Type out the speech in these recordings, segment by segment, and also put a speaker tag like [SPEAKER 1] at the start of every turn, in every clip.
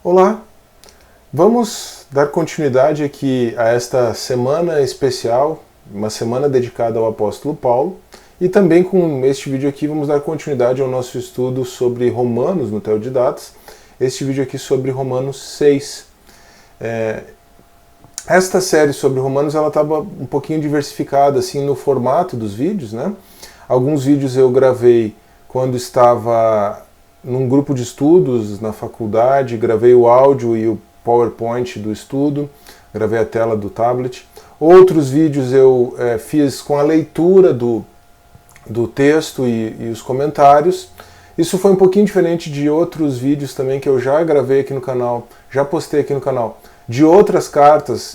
[SPEAKER 1] Olá, vamos dar continuidade aqui a esta semana especial, uma semana dedicada ao apóstolo Paulo, e também com este vídeo aqui vamos dar continuidade ao nosso estudo sobre Romanos no Teodidatas, este vídeo aqui sobre Romanos 6. Esta série sobre Romanos ela estava um pouquinho diversificada assim no formato dos vídeos, né? Alguns vídeos eu gravei quando estava num grupo de estudos na faculdade, gravei o áudio e o PowerPoint do estudo, gravei a tela do tablet. Outros vídeos eu fiz com a leitura do texto e os comentários. Isso foi um pouquinho diferente de outros vídeos também que eu já gravei aqui no canal, já postei aqui no canal, de outras cartas,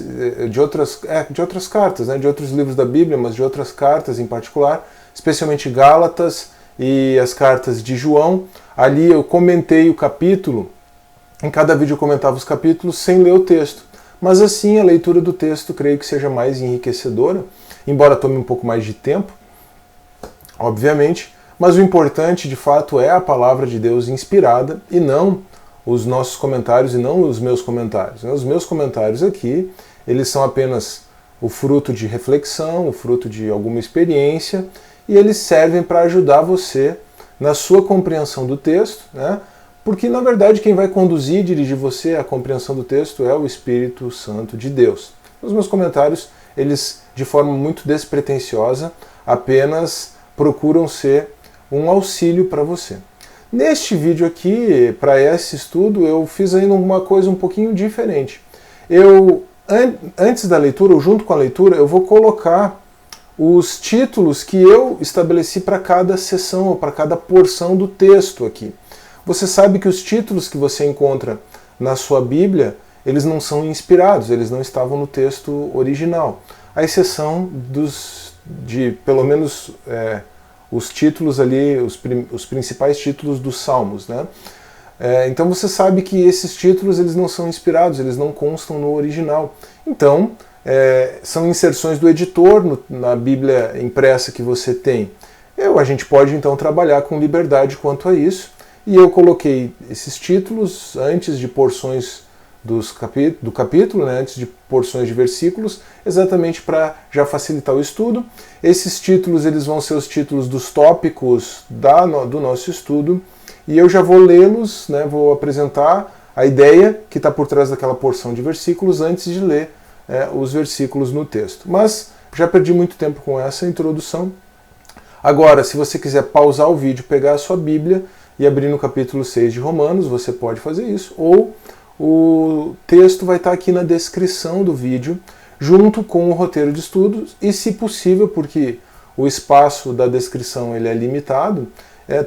[SPEAKER 1] de outras cartas, né, de outros livros da Bíblia, mas de outras cartas em particular, especialmente Gálatas e as cartas de João. Ali eu comentei o capítulo, em cada vídeo eu comentava os capítulos sem ler o texto. Mas assim a leitura do texto creio que seja mais enriquecedora, embora tome um pouco mais de tempo, obviamente, mas o importante de fato é a palavra de Deus inspirada e não os nossos comentários e não os meus comentários. Os meus comentários aqui, eles são apenas o fruto de reflexão, o fruto de alguma experiência, e eles servem para ajudar você na sua compreensão do texto, né? Porque na verdade quem vai conduzir e dirigir você à compreensão do texto é o Espírito Santo de Deus. Os meus comentários, eles de forma muito despretensiosa, apenas procuram ser um auxílio para você. Neste vídeo aqui, para esse estudo, eu fiz ainda uma coisa um pouquinho diferente. Antes da leitura, ou junto com a leitura, eu vou colocar os títulos que eu estabeleci para cada sessão, ou para cada porção do texto aqui. Você sabe que os títulos que você encontra na sua Bíblia, eles não são inspirados, eles não estavam no texto original. À exceção de pelo menos os títulos ali, os principais títulos dos Salmos, né? Então você sabe que esses títulos eles não são inspirados, eles não constam no original. Então, são inserções do editor na Bíblia impressa que você tem. A gente pode então trabalhar com liberdade quanto a isso, e eu coloquei esses títulos antes de porções do capítulo, né, antes de porções de versículos, exatamente para já facilitar o estudo. Esses títulos eles vão ser os títulos dos tópicos do nosso estudo, e eu já vou lê-los, né, vou apresentar a ideia que está por trás daquela porção de versículos antes de ler os versículos no texto. Mas já perdi muito tempo com essa introdução. Agora, se você quiser pausar o vídeo, pegar a sua Bíblia e abrir no capítulo 6 de Romanos, você pode fazer isso, ou o texto vai estar aqui na descrição do vídeo, junto com o roteiro de estudos, e se possível, porque o espaço da descrição ele é limitado,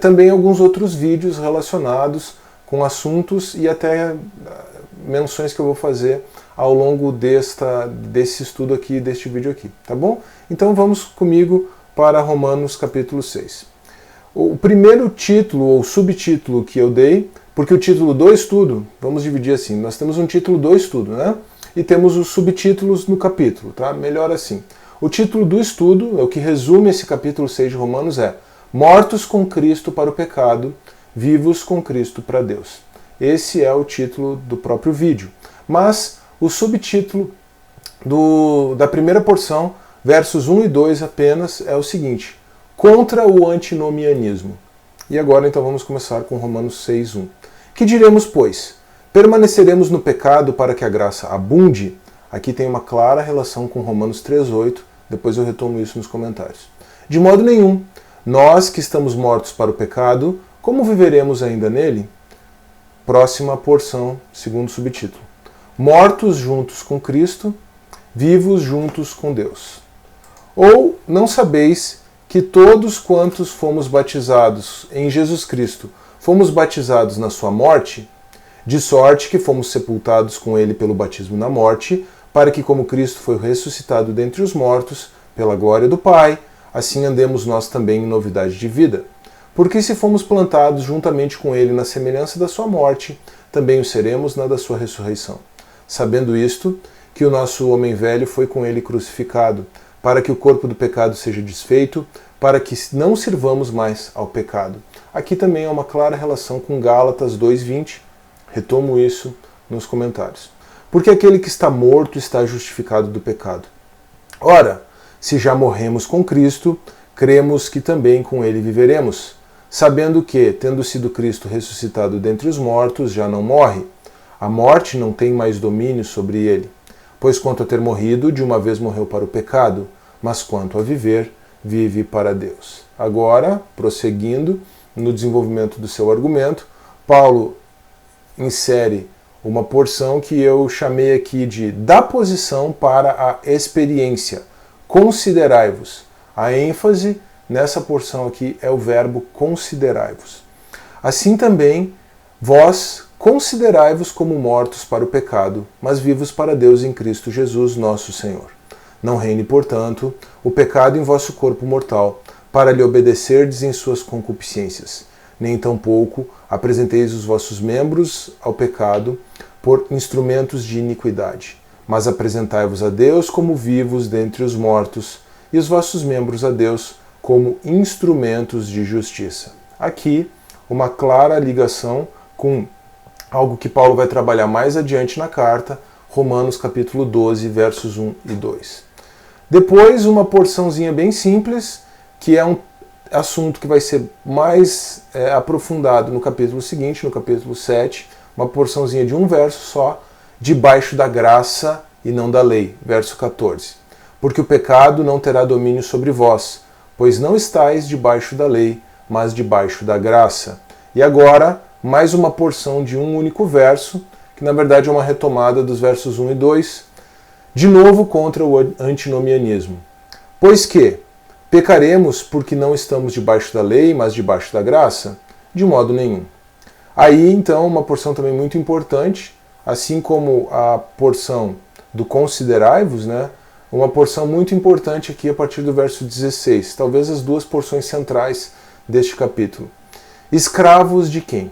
[SPEAKER 1] também alguns outros vídeos relacionados com assuntos e até menções que eu vou fazer ao longo desse estudo aqui, deste vídeo aqui, tá bom? Então vamos comigo para Romanos capítulo 6. O primeiro título ou subtítulo que eu dei, porque o título do estudo, vamos dividir assim, nós temos um título do estudo, né? E temos os subtítulos no capítulo, tá? Melhor assim. O título do estudo, o que resume esse capítulo 6 de Romanos é Mortos com Cristo para o pecado, vivos com Cristo para Deus. Esse é o título do próprio vídeo. Mas o subtítulo da primeira porção, versos 1 e 2 apenas, é o seguinte: Contra o antinomianismo. E agora então vamos começar com Romanos 6:1. Que diremos, pois? Permaneceremos no pecado para que a graça abunde? Aqui tem uma clara relação com Romanos 3:8, depois eu retomo isso nos comentários. De modo nenhum. Nós que estamos mortos para o pecado, como viveremos ainda nele? Próxima porção, segundo subtítulo. Mortos juntos com Cristo, vivos juntos com Deus. Ou não sabeis que todos quantos fomos batizados em Jesus Cristo, fomos batizados na sua morte, de sorte que fomos sepultados com ele pelo batismo na morte, para que como Cristo foi ressuscitado dentre os mortos, pela glória do Pai, assim andemos nós também em novidade de vida. Porque se fomos plantados juntamente com ele na semelhança da sua morte, também o seremos na da sua ressurreição. Sabendo isto, que o nosso homem velho foi com ele crucificado, para que o corpo do pecado seja desfeito, para que não sirvamos mais ao pecado. Aqui também há uma clara relação com Gálatas 2:20. Retomo isso nos comentários. Porque aquele que está morto está justificado do pecado. Ora, se já morremos com Cristo, cremos que também com ele viveremos, sabendo que, tendo sido Cristo ressuscitado dentre os mortos, já não morre. A morte não tem mais domínio sobre ele. Pois quanto a ter morrido, de uma vez morreu para o pecado, mas quanto a viver, vive para Deus. Agora, prosseguindo no desenvolvimento do seu argumento, Paulo insere uma porção que eu chamei aqui de da posição para a experiência. Considerai-vos. A ênfase nessa porção aqui é o verbo considerai-vos. Assim também, vós considerai-vos como mortos para o pecado, mas vivos para Deus em Cristo Jesus, nosso Senhor. Não reine, portanto, o pecado em vosso corpo mortal, para lhe obedecerdes em suas concupiscências. Nem tampouco apresenteis os vossos membros ao pecado por instrumentos de iniquidade, mas apresentai-vos a Deus como vivos dentre os mortos, e os vossos membros a Deus como instrumentos de justiça. Aqui, uma clara ligação com algo que Paulo vai trabalhar mais adiante na carta, Romanos capítulo 12, versos 1 e 2. Depois, uma porçãozinha bem simples, que é um assunto que vai ser mais aprofundado no capítulo seguinte, no capítulo 7, uma porçãozinha de um verso só, debaixo da graça e não da lei, verso 14. Porque o pecado não terá domínio sobre vós, pois não estáis debaixo da lei, mas debaixo da graça. E agora, mais uma porção de um único verso, que na verdade é uma retomada dos versos 1 e 2, de novo contra o antinomianismo. Pois que pecaremos porque não estamos debaixo da lei, mas debaixo da graça? De modo nenhum. Aí, então, uma porção também muito importante, assim como a porção do considerai-vos, né? Uma porção muito importante aqui a partir do verso 16, talvez as duas porções centrais deste capítulo. Escravos de quem?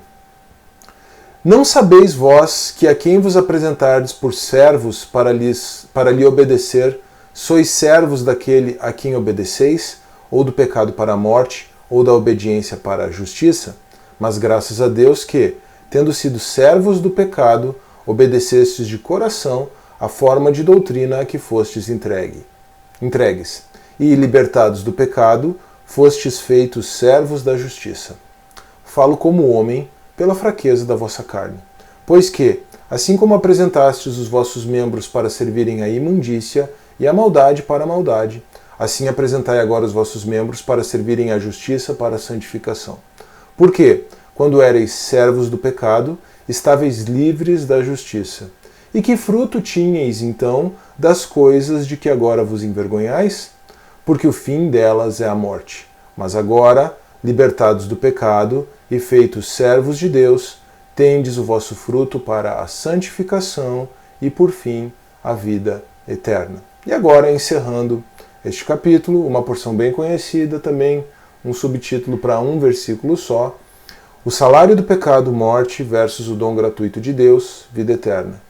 [SPEAKER 1] Não sabeis vós que a quem vos apresentardes por servos para lhe obedecer, sois servos daquele a quem obedeceis, ou do pecado para a morte, ou da obediência para a justiça? Mas graças a Deus que, tendo sido servos do pecado, obedecestes de coração a forma de doutrina a que fostes entregues, e, libertados do pecado, fostes feitos servos da justiça. Falo como homem, pela fraqueza da vossa carne. Pois que, assim como apresentastes os vossos membros para servirem à imundícia e à maldade para a maldade, assim apresentai agora os vossos membros para servirem à justiça para a santificação. Porque, quando éreis servos do pecado, estáveis livres da justiça. E que fruto tinhais, então, das coisas de que agora vos envergonhais? Porque o fim delas é a morte. Mas agora, libertados do pecado e feitos servos de Deus, tendes o vosso fruto para a santificação e, por fim, a vida eterna. E agora, encerrando este capítulo, uma porção bem conhecida, também um subtítulo para um versículo só: o salário do pecado, morte, versus o dom gratuito de Deus, vida eterna.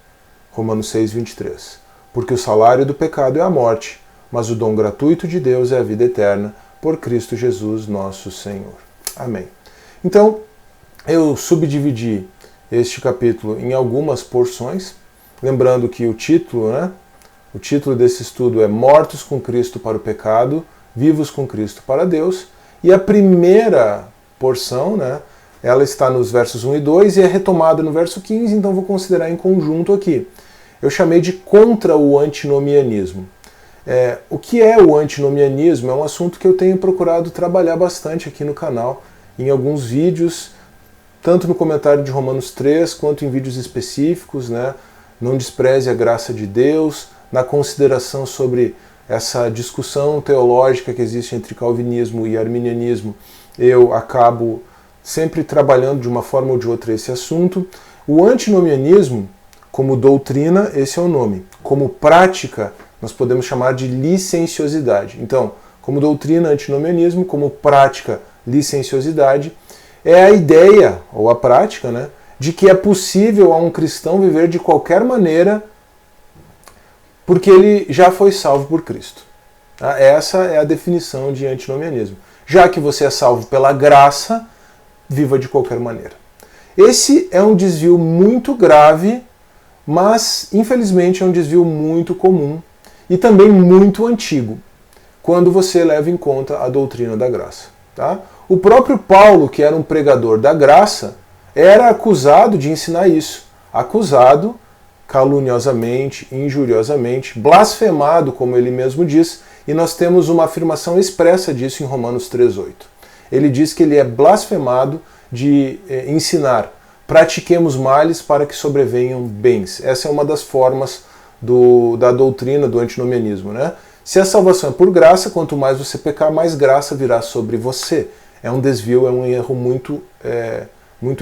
[SPEAKER 1] Romanos 6, 23. Porque o salário do pecado é a morte, mas o dom gratuito de Deus é a vida eterna, por Cristo Jesus, nosso Senhor. Amém. Então, eu subdividi este capítulo em algumas porções, lembrando que o título desse estudo é Mortos com Cristo para o pecado, vivos com Cristo para Deus, e a primeira porção, ela está nos versos 1 e 2 e é retomada no verso 15, então vou considerar em conjunto aqui. Eu chamei de contra o antinomianismo. O que é o antinomianismo? É um assunto que eu tenho procurado trabalhar bastante aqui no canal, em alguns vídeos, tanto no comentário de Romanos 3, quanto em vídeos específicos, Não despreze a graça de Deus, na consideração sobre essa discussão teológica que existe entre calvinismo e arminianismo. Eu acabo sempre trabalhando de uma forma ou de outra esse assunto. O antinomianismo, como doutrina, esse é o nome. Como prática, nós podemos chamar de licenciosidade. Então, como doutrina, antinomianismo, como prática, licenciosidade, é a ideia, ou a prática, de que é possível a um cristão viver de qualquer maneira porque ele já foi salvo por Cristo. Essa é a definição de antinomianismo. Já que você é salvo pela graça, viva de qualquer maneira. Esse é um desvio muito grave mas infelizmente é um desvio muito comum e também muito antigo, quando você leva em conta a doutrina da graça. Tá? O próprio Paulo, que era um pregador da graça, era acusado de ensinar isso. Acusado caluniosamente, injuriosamente, blasfemado, como ele mesmo diz, e nós temos uma afirmação expressa disso em Romanos 3,8. Ele diz que ele é blasfemado de ensinar: pratiquemos males para que sobrevenham bens. Essa é uma das formas da doutrina do antinomianismo, né? Se a salvação é por graça, quanto mais você pecar, mais graça virá sobre você. É um desvio, é um erro muito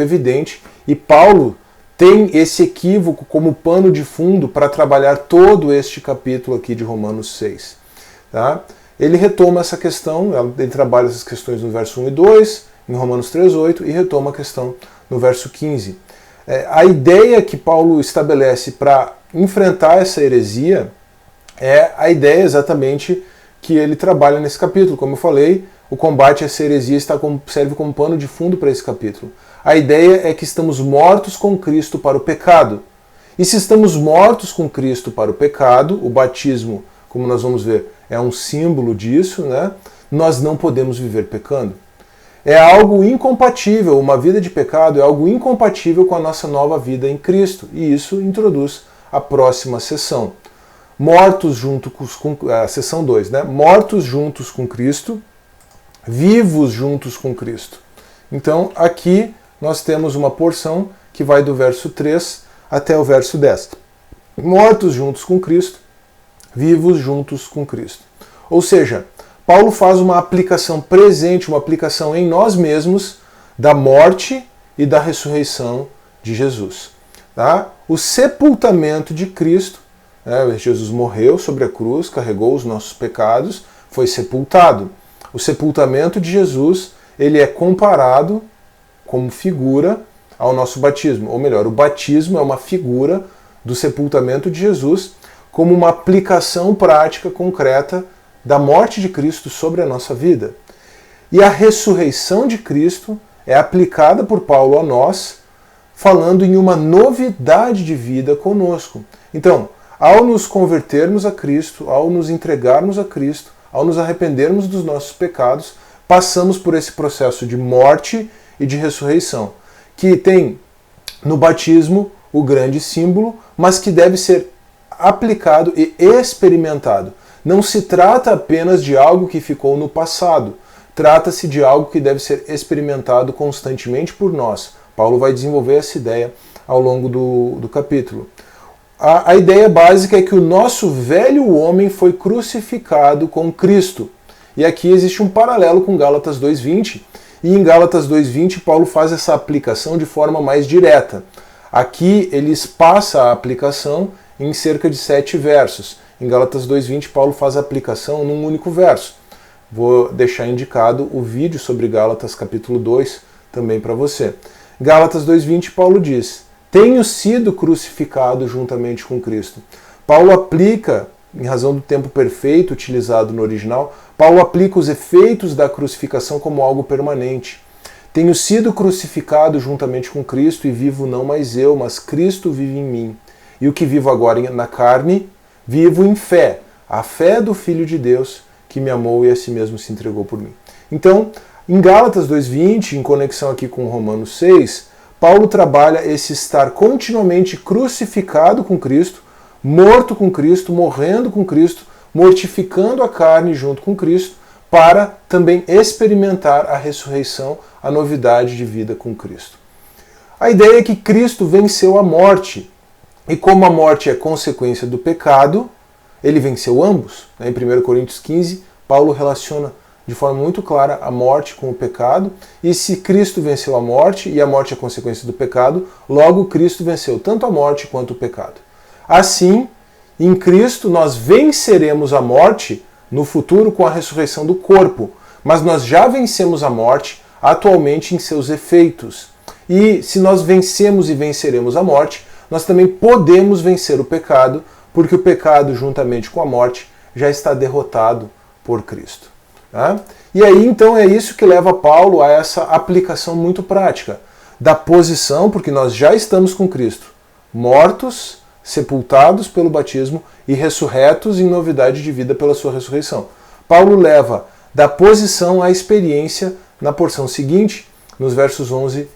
[SPEAKER 1] evidente. E Paulo tem esse equívoco como pano de fundo para trabalhar todo este capítulo aqui de Romanos 6. Tá? Ele retoma essa questão, ele trabalha essas questões no verso 1 e 2, em Romanos 3,8, e retoma a questão no verso 15. A ideia que Paulo estabelece para enfrentar essa heresia é a ideia exatamente que ele trabalha nesse capítulo. Como eu falei, o combate a essa heresia serve como pano de fundo para esse capítulo. A ideia é que estamos mortos com Cristo para o pecado. E se estamos mortos com Cristo para o pecado, o batismo, como nós vamos ver, é um símbolo disso, né? Nós não podemos viver pecando. É algo incompatível, uma vida de pecado é algo incompatível com a nossa nova vida em Cristo. E isso introduz a próxima sessão. Mortos junto com a sessão 2, né? Mortos juntos com Cristo, vivos juntos com Cristo. Então, aqui nós temos uma porção que vai do verso 3 até o verso 10. Mortos juntos com Cristo, vivos juntos com Cristo. Ou seja, Paulo faz uma aplicação presente, uma aplicação em nós mesmos da morte e da ressurreição de Jesus. Tá? O sepultamento de Cristo, Jesus morreu sobre a cruz, carregou os nossos pecados, foi sepultado. O sepultamento de Jesus, ele é comparado como figura ao nosso batismo. Ou melhor, o batismo é uma figura do sepultamento de Jesus como uma aplicação prática, concreta, da morte de Cristo sobre a nossa vida. E a ressurreição de Cristo é aplicada por Paulo a nós, falando em uma novidade de vida conosco. Então, ao nos convertermos a Cristo, ao nos entregarmos a Cristo, ao nos arrependermos dos nossos pecados, passamos por esse processo de morte e de ressurreição, que tem no batismo o grande símbolo, mas que deve ser aplicado e experimentado. Não se trata apenas de algo que ficou no passado, trata-se de algo que deve ser experimentado constantemente por nós. Paulo vai desenvolver essa ideia ao longo do capítulo. A ideia básica é que o nosso velho homem foi crucificado com Cristo. E aqui existe um paralelo com Gálatas 2:20, e em Gálatas 2:20 Paulo faz essa aplicação de forma mais direta. Aqui ele espaça a aplicação em cerca de 7 versos. Em Gálatas 2:20 Paulo faz a aplicação num único verso. Vou deixar indicado o vídeo sobre Gálatas capítulo 2 também para você. Gálatas 2:20 Paulo diz: tenho sido crucificado juntamente com Cristo. Paulo aplica, em razão do tempo perfeito utilizado no original, Paulo aplica os efeitos da crucificação como algo permanente. Tenho sido crucificado juntamente com Cristo e vivo não mais eu, mas Cristo vive em mim. E o que vivo agora na carne, vivo em fé. A fé do Filho de Deus que me amou e a si mesmo se entregou por mim. Então, em Gálatas 2:20, em conexão aqui com Romanos 6, Paulo trabalha esse estar continuamente crucificado com Cristo, morto com Cristo, morrendo com Cristo, mortificando a carne junto com Cristo, para também experimentar a ressurreição, a novidade de vida com Cristo. A ideia é que Cristo venceu a morte, e como a morte é consequência do pecado, ele venceu ambos. Em 1 Coríntios 15, Paulo relaciona de forma muito clara a morte com o pecado, e se Cristo venceu a morte, e a morte é consequência do pecado, logo Cristo venceu tanto a morte quanto o pecado. Assim, em Cristo nós venceremos a morte no futuro com a ressurreição do corpo, mas nós já vencemos a morte atualmente em seus efeitos. E se nós vencemos e venceremos a morte, nós também podemos vencer o pecado, porque o pecado, juntamente com a morte, já está derrotado por Cristo. Tá? E aí, então, é isso que leva Paulo a essa aplicação muito prática da posição, porque nós já estamos com Cristo, mortos, sepultados pelo batismo e ressurretos em novidade de vida pela sua ressurreição. Paulo leva da posição à experiência na porção seguinte, nos versos 11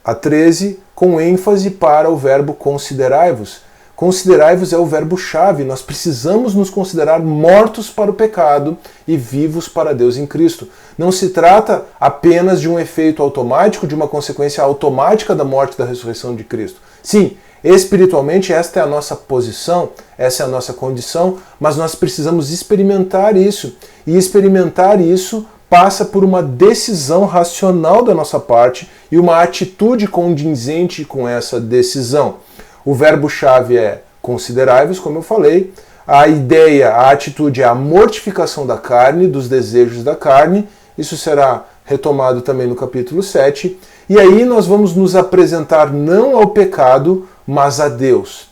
[SPEAKER 1] a 13, com ênfase para o verbo considerai-vos. Considerai-vos é o verbo-chave. Nós precisamos nos considerar mortos para o pecado e vivos para Deus em Cristo. Não se trata apenas de um efeito automático, de uma consequência automática da morte e da ressurreição de Cristo. Sim, espiritualmente esta é a nossa posição, essa é a nossa condição, mas nós precisamos experimentar isso. E experimentar isso passa por uma decisão racional da nossa parte e uma atitude condizente com essa decisão. O verbo-chave é considerai-vos, como eu falei. A ideia, a atitude é a mortificação da carne, dos desejos da carne. Isso será retomado também no capítulo 7. E aí nós vamos nos apresentar não ao pecado, mas a Deus.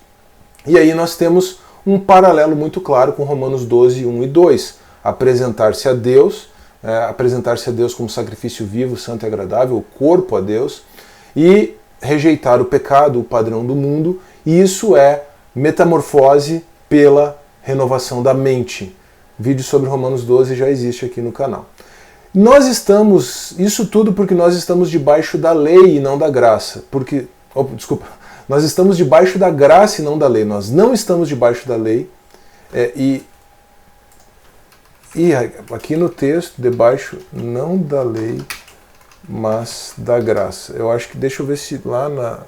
[SPEAKER 1] E aí nós temos um paralelo muito claro com Romanos 12, 1 e 2. Apresentar-se a Deus como sacrifício vivo, santo e agradável, o corpo a Deus, e rejeitar o pecado, o padrão do mundo, e isso é metamorfose pela renovação da mente. Vídeo sobre Romanos 12 já existe aqui no canal. Isso tudo porque nós estamos debaixo da lei e não da graça. Nós estamos debaixo da graça e não da lei. Nós não estamos debaixo da lei. E aqui no texto, debaixo não da lei, mas da graça. Eu acho que, deixa eu ver se lá na...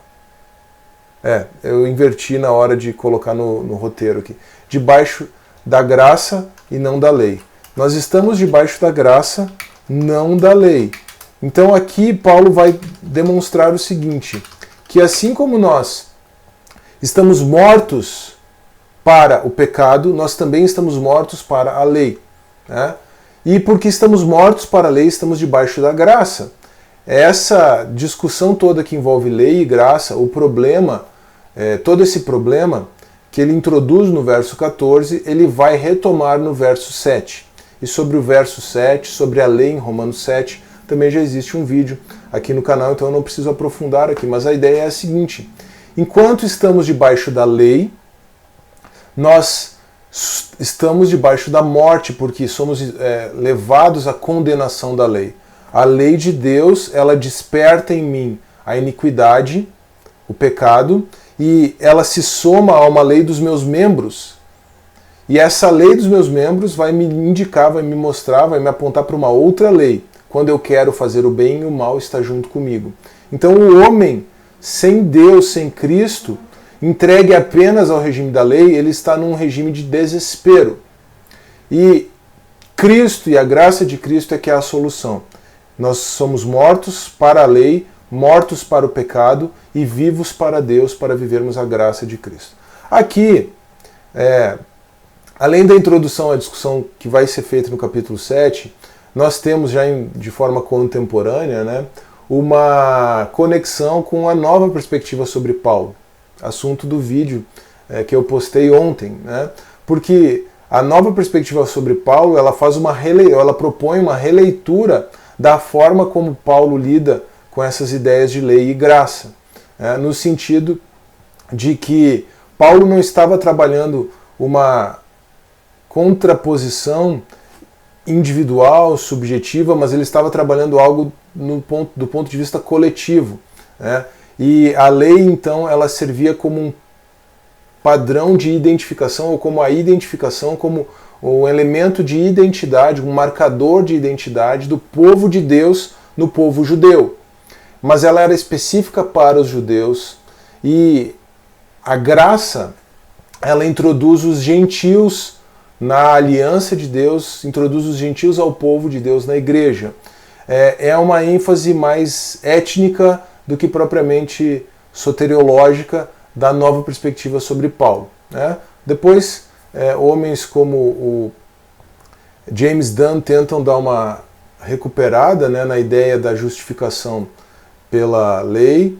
[SPEAKER 1] eu inverti na hora de colocar no roteiro aqui. Debaixo da graça e não da lei. Nós estamos debaixo da graça, não da lei. Então aqui Paulo vai demonstrar o seguinte, que assim como nós estamos mortos para o pecado, nós também estamos mortos para a lei. Né? E porque estamos mortos para a lei, estamos debaixo da graça. Essa discussão toda que envolve lei e graça, o problema, todo esse problema que ele introduz no verso 14, ele vai retomar no verso 7. E sobre o verso 7, sobre a lei em Romanos 7, também já existe um vídeo aqui no canal, então eu não preciso aprofundar aqui, mas a ideia é a seguinte: enquanto estamos debaixo da lei, nós estamos debaixo da morte, porque somos levados à condenação da lei. A lei de Deus, ela desperta em mim a iniquidade, o pecado, e ela se soma a uma lei dos meus membros. E essa lei dos meus membros vai me indicar, vai me mostrar, vai me apontar para uma outra lei. Quando eu quero fazer o bem, o mal está junto comigo. Então o homem sem Deus, sem Cristo, entregue apenas ao regime da lei, ele está num regime de desespero. E Cristo e a graça de Cristo é que é a solução. Nós somos mortos para a lei, mortos para o pecado e vivos para Deus, para vivermos a graça de Cristo. Aqui, além da introdução à discussão que vai ser feita no capítulo 7, nós temos já de forma contemporânea, né, uma conexão com a nova perspectiva sobre Paulo, assunto do vídeo que eu postei ontem, né, porque a nova perspectiva sobre Paulo, ela propõe uma releitura da forma como Paulo lida com essas ideias de lei e graça, no sentido de que Paulo não estava trabalhando uma contraposição individual, subjetiva, mas ele estava trabalhando algo do ponto de vista coletivo. Né? E a lei, então, ela servia como um padrão de identificação, ou como a identificação, como um elemento de identidade, um marcador de identidade do povo de Deus no povo judeu. Mas ela era específica para os judeus, e a graça, ela introduz os gentios na aliança de Deus, introduz os gentios ao povo de Deus na igreja. É uma ênfase mais étnica do que propriamente soteriológica da nova perspectiva sobre Paulo. Né? Depois, homens como o James Dunn tentam dar uma recuperada, né, na ideia da justificação pela lei,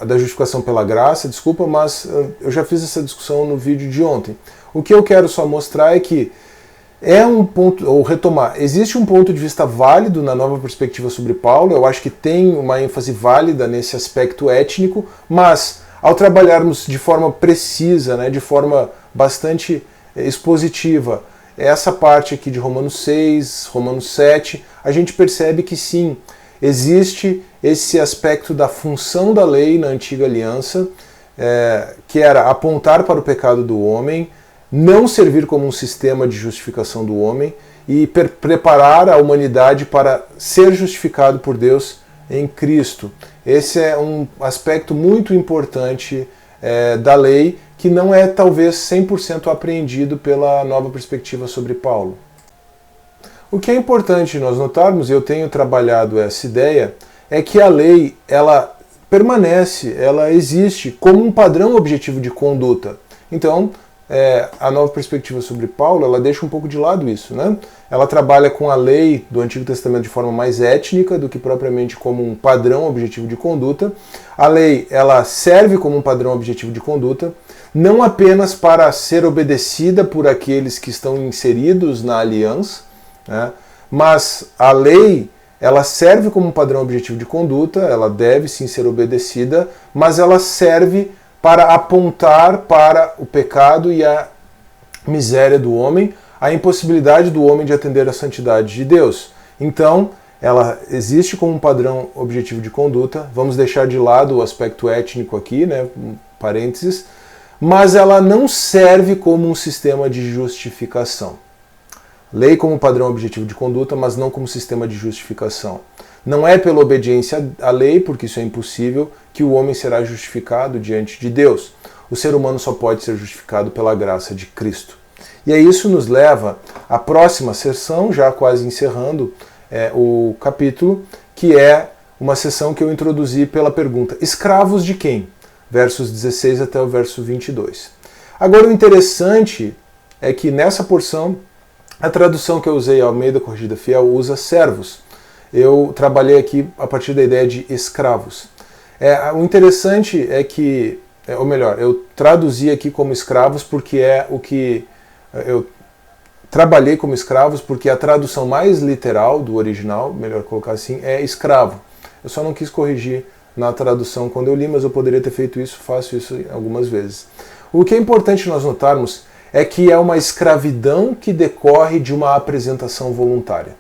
[SPEAKER 1] da justificação pela graça, desculpa, mas eu já fiz essa discussão no vídeo de ontem. O que eu quero só mostrar é que existe um ponto de vista válido na nova perspectiva sobre Paulo, eu acho que tem uma ênfase válida nesse aspecto étnico, mas ao trabalharmos de forma precisa, né, de forma bastante expositiva, essa parte aqui de Romanos 6, Romanos 7, a gente percebe que sim, existe esse aspecto da função da lei na antiga aliança, que era apontar para o pecado do homem, não servir como um sistema de justificação do homem e preparar a humanidade para ser justificado por Deus em Cristo. Esse é um aspecto muito importante da lei, que não é talvez 100% apreendido pela nova perspectiva sobre Paulo. O que é importante nós notarmos, e eu tenho trabalhado essa ideia, é que a lei ela permanece, ela existe como um padrão objetivo de conduta. Então, a nova perspectiva sobre Paulo, ela deixa um pouco de lado isso, né? Ela trabalha com a lei do Antigo Testamento de forma mais étnica do que propriamente como um padrão objetivo de conduta. A lei, ela serve como um padrão objetivo de conduta, não apenas para ser obedecida por aqueles que estão inseridos na aliança, né? Mas a lei, ela serve como um padrão objetivo de conduta, ela deve sim ser obedecida, mas ela serve para apontar para o pecado e a miséria do homem, a impossibilidade do homem de atender à santidade de Deus. Então, ela existe como um padrão objetivo de conduta, vamos deixar de lado o aspecto étnico aqui, né, parênteses, mas ela não serve como um sistema de justificação. Lei como padrão objetivo de conduta, mas não como sistema de justificação. Não é pela obediência à lei, porque isso é impossível, que o homem será justificado diante de Deus. O ser humano só pode ser justificado pela graça de Cristo. E aí isso nos leva à próxima sessão, já quase encerrando o capítulo, que é uma sessão que eu introduzi pela pergunta: escravos de quem? Versos 16 até o verso 22. Agora o interessante é que nessa porção, a tradução que eu usei, a Almeida Corrigida Fiel, usa servos. Eu trabalhei aqui a partir da ideia de escravos. O interessante é que, ou melhor, eu traduzi aqui como escravos porque é o que eu trabalhei como escravos, porque a tradução mais literal do original, melhor colocar assim, é escravo. Eu só não quis corrigir na tradução quando eu li, mas eu poderia ter feito isso, faço isso algumas vezes. O que é importante nós notarmos é que é uma escravidão que decorre de uma apresentação voluntária.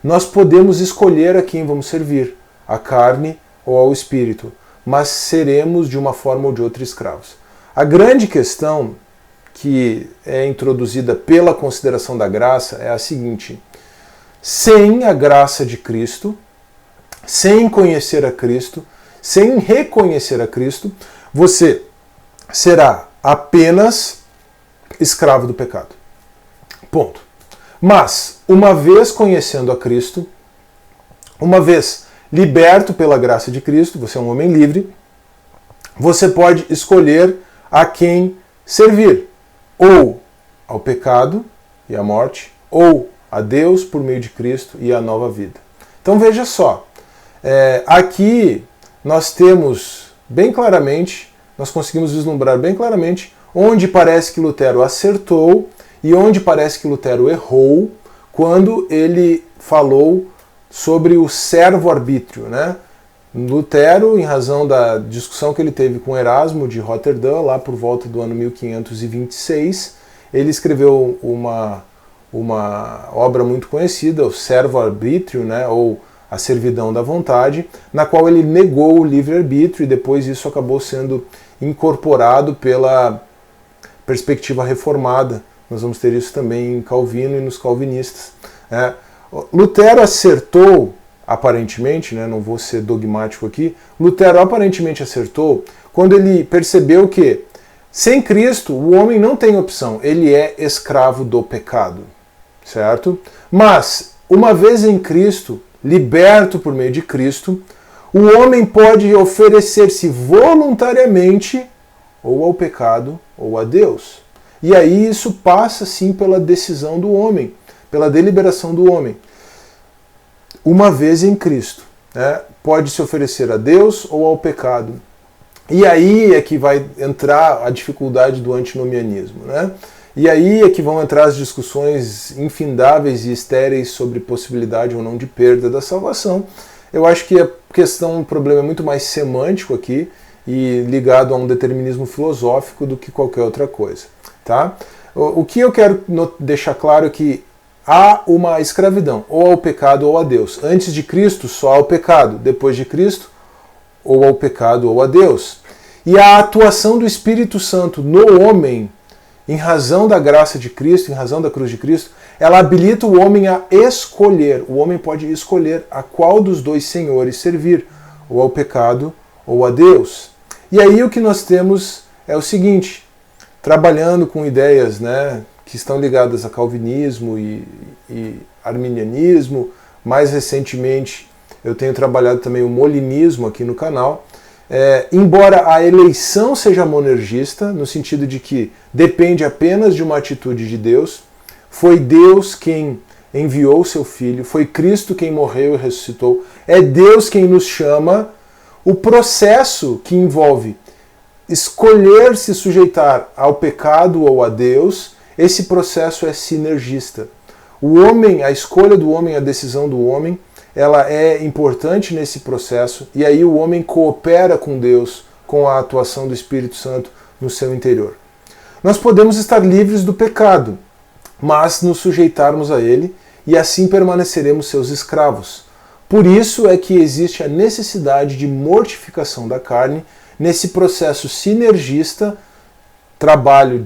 [SPEAKER 1] Nós podemos escolher a quem vamos servir, à carne ou ao espírito, mas seremos de uma forma ou de outra escravos. A grande questão que é introduzida pela consideração da graça é a seguinte: sem a graça de Cristo, sem conhecer a Cristo, sem reconhecer a Cristo, você será apenas escravo do pecado. Ponto. Mas, uma vez conhecendo a Cristo, uma vez liberto pela graça de Cristo, você é um homem livre, você pode escolher a quem servir, ou ao pecado e à morte, ou a Deus por meio de Cristo e a nova vida. Então veja só, aqui nós temos bem claramente, nós conseguimos vislumbrar bem claramente onde parece que Lutero acertou e onde parece que Lutero errou quando ele falou sobre o servo-arbítrio, né? Lutero, em razão da discussão que ele teve com Erasmo de Roterdã, lá por volta do ano 1526, ele escreveu uma obra muito conhecida, o servo-arbítrio, né? Ou a servidão da vontade, na qual ele negou o livre-arbítrio e depois isso acabou sendo incorporado pela perspectiva reformada. Nós vamos ter isso também em Calvino e nos calvinistas. Lutero acertou, aparentemente, né, não vou ser dogmático aqui, Lutero aparentemente acertou quando ele percebeu que, sem Cristo, o homem não tem opção, ele é escravo do pecado, certo? Mas, uma vez em Cristo, liberto por meio de Cristo, o homem pode oferecer-se voluntariamente ou ao pecado ou a Deus. E aí isso passa sim pela decisão do homem, pela deliberação do homem. Uma vez em Cristo, né, pode se oferecer a Deus ou ao pecado. E aí é que vai entrar a dificuldade do antinomianismo, né? E aí é que vão entrar as discussões infindáveis e estéreis sobre possibilidade ou não de perda da salvação. Eu acho que a questão, o problema é muito mais semântico aqui, e ligado a um determinismo filosófico do que qualquer outra coisa. Tá? O que eu quero deixar claro é que há uma escravidão, ou ao pecado ou a Deus. Antes de Cristo, só ao pecado. Depois de Cristo, ou ao pecado ou a Deus. E a atuação do Espírito Santo no homem, em razão da graça de Cristo, em razão da cruz de Cristo, ela habilita o homem a escolher. O homem pode escolher a qual dos dois senhores servir, ou ao pecado ou a Deus. E aí o que nós temos é o seguinte, trabalhando com ideias, né, que estão ligadas a calvinismo e arminianismo, mais recentemente eu tenho trabalhado também o molinismo aqui no canal. Embora a eleição seja monergista, no sentido de que depende apenas de uma atitude de Deus, foi Deus quem enviou seu Filho, foi Cristo quem morreu e ressuscitou, é Deus quem nos chama, o processo que envolve escolher se sujeitar ao pecado ou a Deus, esse processo é sinergista. O homem, a escolha do homem, a decisão do homem, ela é importante nesse processo, e aí o homem coopera com Deus, com a atuação do Espírito Santo no seu interior. Nós podemos estar livres do pecado, mas nos sujeitarmos a ele, e assim permaneceremos seus escravos. Por isso é que existe a necessidade de mortificação da carne, nesse processo sinergista, trabalho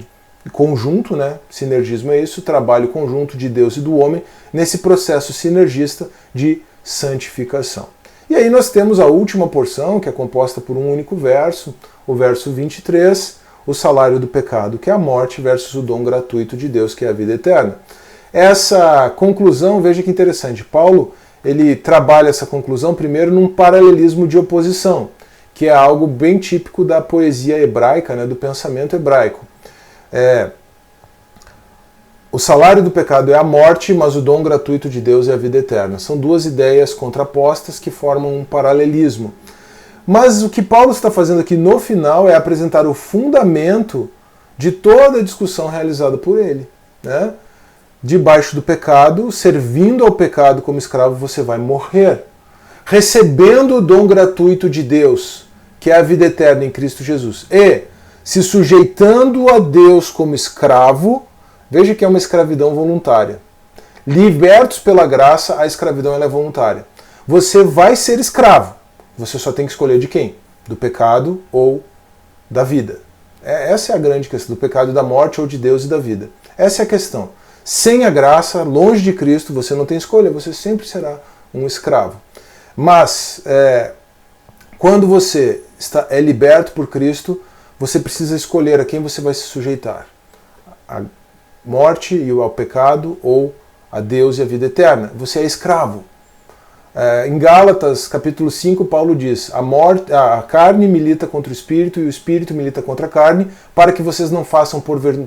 [SPEAKER 1] conjunto, né? Sinergismo é isso, trabalho conjunto de Deus e do homem, nesse processo sinergista de santificação. E aí nós temos a última porção, que é composta por um único verso, o verso 23, o salário do pecado, que é a morte, versus o dom gratuito de Deus, que é a vida eterna. Essa conclusão, veja que interessante, Paulo, ele trabalha essa conclusão primeiro num paralelismo de oposição, que é algo bem típico da poesia hebraica, né, do pensamento hebraico. O salário do pecado é a morte, mas o dom gratuito de Deus é a vida eterna. São duas ideias contrapostas que formam um paralelismo. Mas o que Paulo está fazendo aqui no final é apresentar o fundamento de toda a discussão realizada por ele. Né? Debaixo do pecado, servindo ao pecado como escravo, você vai morrer. Recebendo o dom gratuito de Deus, que é a vida eterna em Cristo Jesus, e se sujeitando a Deus como escravo, veja que é uma escravidão voluntária. Libertos pela graça, a escravidão ela é voluntária. Você vai ser escravo, você só tem que escolher de quem? Do pecado ou da vida. Essa é a grande questão, do pecado e da morte ou de Deus e da vida. Essa é a questão. Sem a graça, longe de Cristo, você não tem escolha, você sempre será um escravo. Mas, quando você é liberto por Cristo, você precisa escolher a quem você vai se sujeitar. A morte e ao pecado, ou a Deus e a vida eterna. Você é escravo. Em Gálatas, capítulo 5, Paulo diz, a carne milita contra o espírito e o espírito milita contra a carne, para que vocês não façam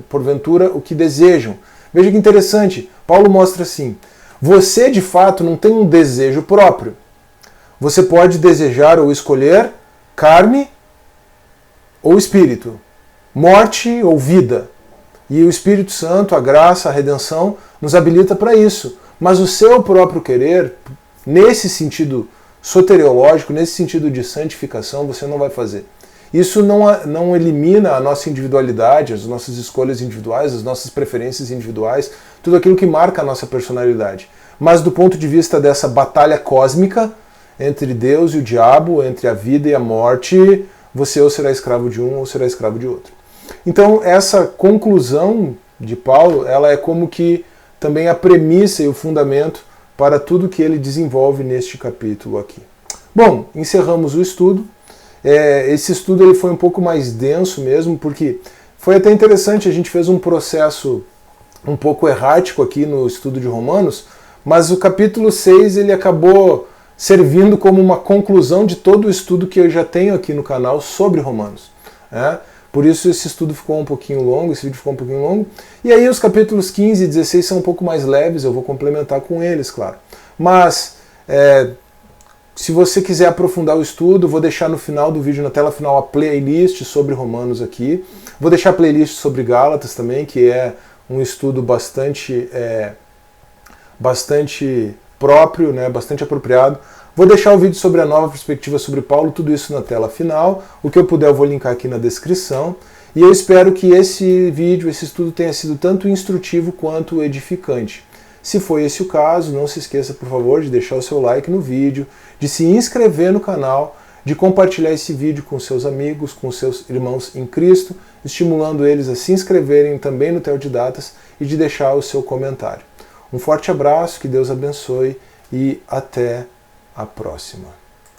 [SPEAKER 1] porventura o que desejam. Veja que interessante, Paulo mostra assim, você de fato não tem um desejo próprio. Você pode desejar ou escolher carne ou espírito, morte ou vida. E o Espírito Santo, a graça, a redenção, nos habilita para isso. Mas o seu próprio querer, nesse sentido soteriológico, nesse sentido de santificação, você não vai fazer. Isso não elimina a nossa individualidade, as nossas escolhas individuais, as nossas preferências individuais, tudo aquilo que marca a nossa personalidade. Mas do ponto de vista dessa batalha cósmica entre Deus e o diabo, entre a vida e a morte, você ou será escravo de um ou será escravo de outro. Então essa conclusão de Paulo, ela é como que também a premissa e o fundamento para tudo que ele desenvolve neste capítulo aqui. Bom, encerramos o estudo. Esse estudo ele foi um pouco mais denso mesmo, porque foi até interessante, a gente fez um processo um pouco errático aqui no estudo de Romanos, mas o capítulo 6 ele acabou servindo como uma conclusão de todo o estudo que eu já tenho aqui no canal sobre Romanos. Por isso esse estudo ficou um pouquinho longo, esse vídeo ficou um pouquinho longo. E aí os capítulos 15 e 16 são um pouco mais leves, eu vou complementar com eles, claro. Mas, se você quiser aprofundar o estudo, vou deixar no final do vídeo, na tela final, a playlist sobre Romanos aqui. Vou deixar a playlist sobre Gálatas também, que é um estudo bastante próprio, né, bastante apropriado Vou deixar o vídeo sobre a nova perspectiva sobre Paulo, tudo isso na tela final. O que eu puder eu vou linkar aqui na descrição. E eu espero que esse vídeo, esse estudo tenha sido tanto instrutivo quanto edificante. Se foi esse o caso, não se esqueça, por favor, de deixar o seu like no vídeo, de se inscrever no canal, de compartilhar esse vídeo com seus amigos, com seus irmãos em Cristo, estimulando eles a se inscreverem também no Teodidatas e de deixar o seu comentário. Um forte abraço, que Deus abençoe e até a próxima.